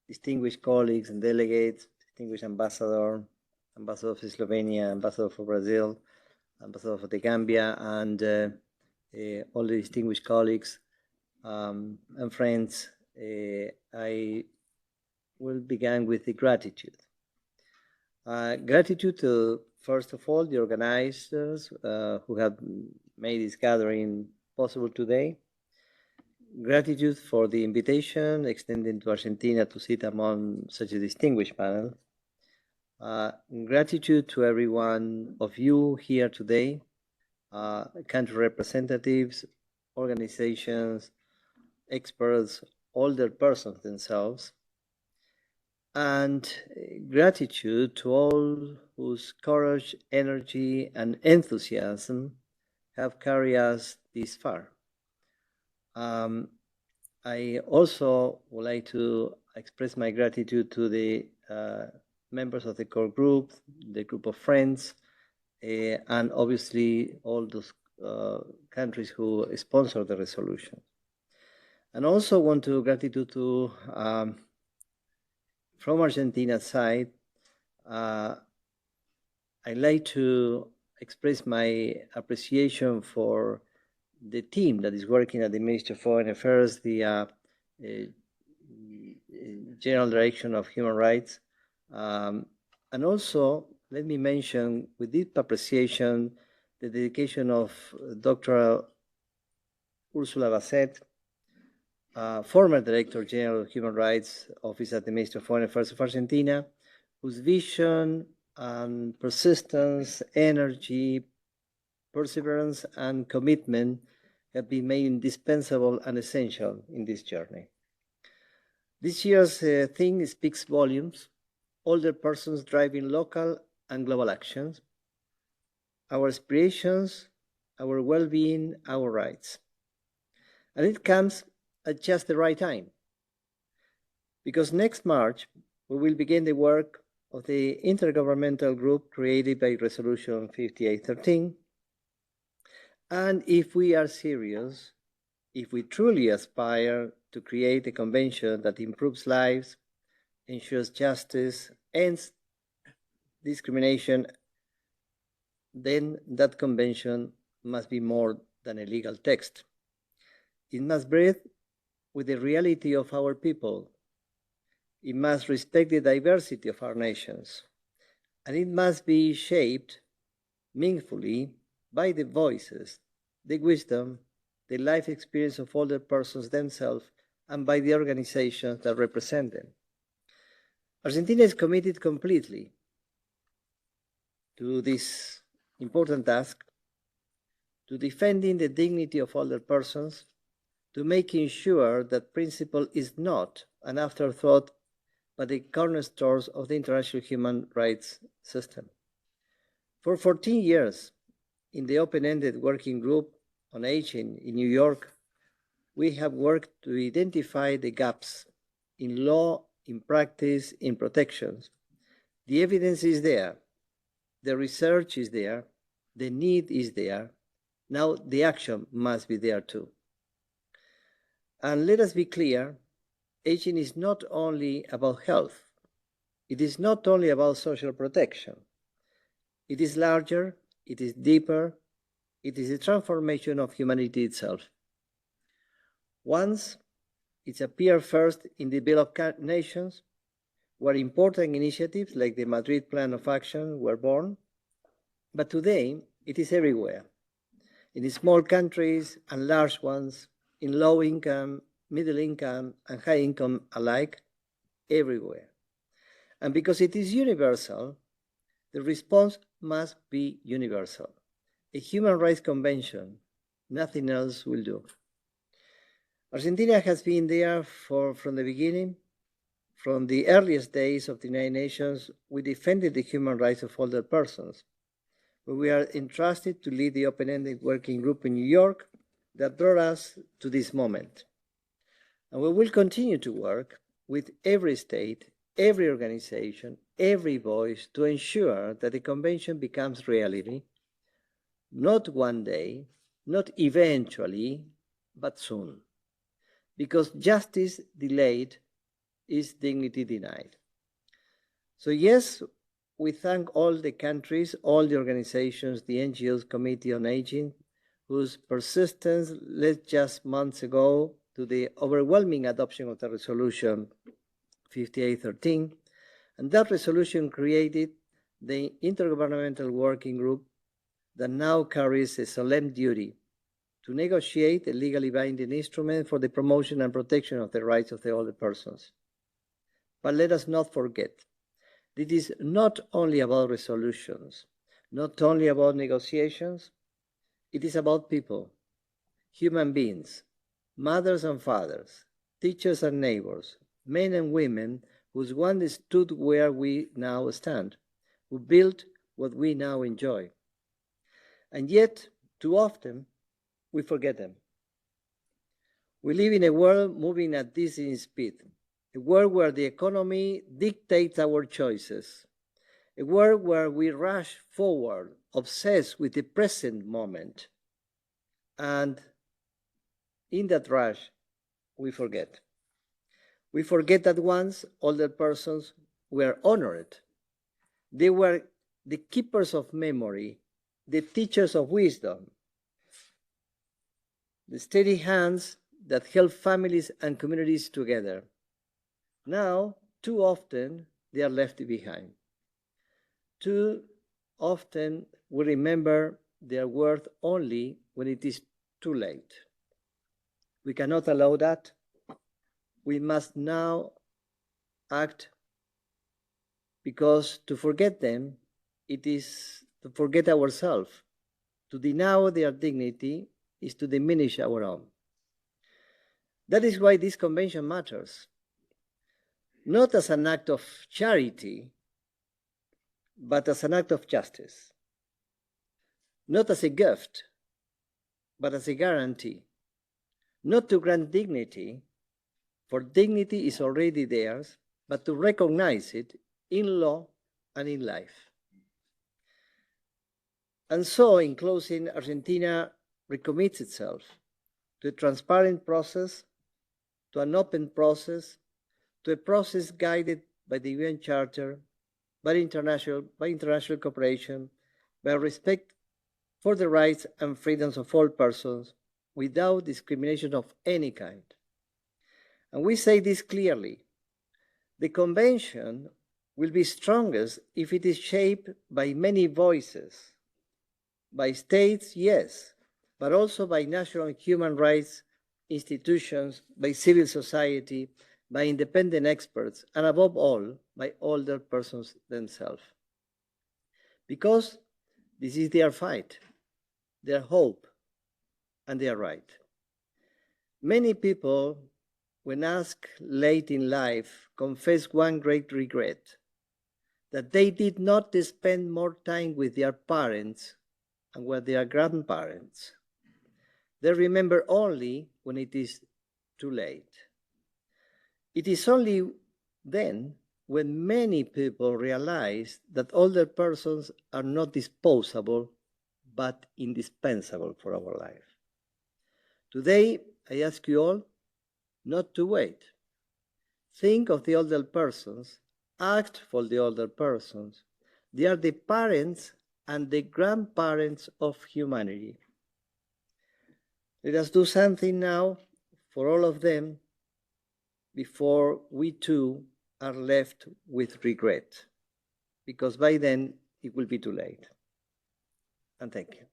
distinguished colleagues and delegates, distinguished ambassador, ambassador for Slovenia, ambassador for Brazil, ambassador for the Gambia, and all the distinguished colleagues and friends, I will begin with the gratitude. Gratitude to, first of all, the organizers who have made this gathering possible today. Gratitude for the invitation extended to Argentina to sit among such a distinguished panel. Gratitude to every one of you here today, country representatives, organizations, experts, older persons themselves, and gratitude to all whose courage, energy, and enthusiasm have carried us this far. I also would like to express my gratitude to the members of the core group, the group of friends, and obviously all those countries who sponsor the resolution. And also want to gratitude to, from Argentina's side, I'd like to express my appreciation for the team that is working at the Ministry of Foreign Affairs, the General Direction of Human Rights. And also, let me mention with deep appreciation the dedication of Dr. Ursula Basset, former Director General of Human Rights Office at the Ministry of Foreign Affairs of Argentina, whose vision and persistence, energy, perseverance, and commitment have been made indispensable and essential in this journey. This year's theme speaks volumes: older persons driving local and global actions, our aspirations, our well-being, our rights. And it comes at just the right time, because next March we will begin the work of the intergovernmental group created by Resolution 5813. And if we are serious, if we truly aspire to create a convention that improves lives, ensures justice, ends discrimination, then that convention must be more than a legal text. It must breathe with the reality of our people. It must respect the diversity of our nations. And it must be shaped meaningfully by the voices, the wisdom, the life experience of older persons themselves, and by the organizations that represent them. Argentina is committed completely to this important task, to defending the dignity of older persons, to making sure that principle is not an afterthought, but the cornerstones of the international human rights system. For 14 years, in the open-ended working group on aging in New York, we have worked to identify the gaps in law, in practice, in protections. The evidence is there, the research is there, the need is there. Now the action must be there too. And let us be clear, aging is not only about health. It is not only about social protection. It is larger, it is deeper, it is a transformation of humanity itself. Once it appeared first in the developed nations, where important initiatives like the Madrid Plan of Action were born, but today it is everywhere, in small countries and large ones, in low income, middle income, and high income alike, everywhere. And because it is universal, the response must be universal. A human rights convention, nothing else will do. Argentina has been there from the beginning. From the earliest days of the United Nations, we defended the human rights of older persons. But we are entrusted to lead the open-ended working group in New York that brought us to this moment. And we will continue to work with every state, every organization, every voice to ensure that the convention becomes reality, not one day, not eventually, but soon. Because justice delayed is dignity denied. So yes, we thank all the countries, all the organizations, the NGOs, Committee on Aging, whose persistence led just months ago to the overwhelming adoption of the resolution 5813. And that resolution created the Intergovernmental Working Group that now carries a solemn duty to negotiate a legally binding instrument for the promotion and protection of the rights of the older persons. But let us not forget, it is not only about resolutions, not only about negotiations, it is about people, human beings, mothers and fathers, teachers and neighbors, men and women whose one stood where we now stand, who built what we now enjoy. And yet, too often, we forget them. We live in a world moving at dizzying speed, a world where the economy dictates our choices, a world where we rush forward, obsessed with the present moment. And in that rush, we forget. We forget that once older persons were honored. They were the keepers of memory, the teachers of wisdom, the steady hands that held families and communities together. Now, too often, they are left behind. Too often, we remember their worth only when it is too late. We cannot allow that. We must now act, because to forget them, it is to forget ourselves. To deny their dignity is to diminish our own. That is why this convention matters, not as an act of charity, but as an act of justice. Not as a gift, but as a guarantee. Not to grant dignity, for dignity is already theirs, but to recognize it in law and in life. And so, in closing, Argentina recommits itself to a transparent process, to an open process, to a process guided by the UN Charter, by international cooperation, by respect for the rights and freedoms of all persons, without discrimination of any kind. And we say this clearly. The Convention will be strongest if it is shaped by many voices, by states, yes, but also by national human rights institutions, by civil society, by independent experts, and above all, by older persons themselves. Because this is their fight, their hope, and their right. Many people, when asked late in life, confess one great regret, that they did not spend more time with their parents and with their grandparents. They remember only when it is too late. It is only then when many people realize that older persons are not disposable, but indispensable for our life. Today, I ask you all not to wait. Think of the older persons, act for the older persons. They are the parents and the grandparents of humanity. Let us do something now for all of them before we too are left with regret, because by then it will be too late. And thank you.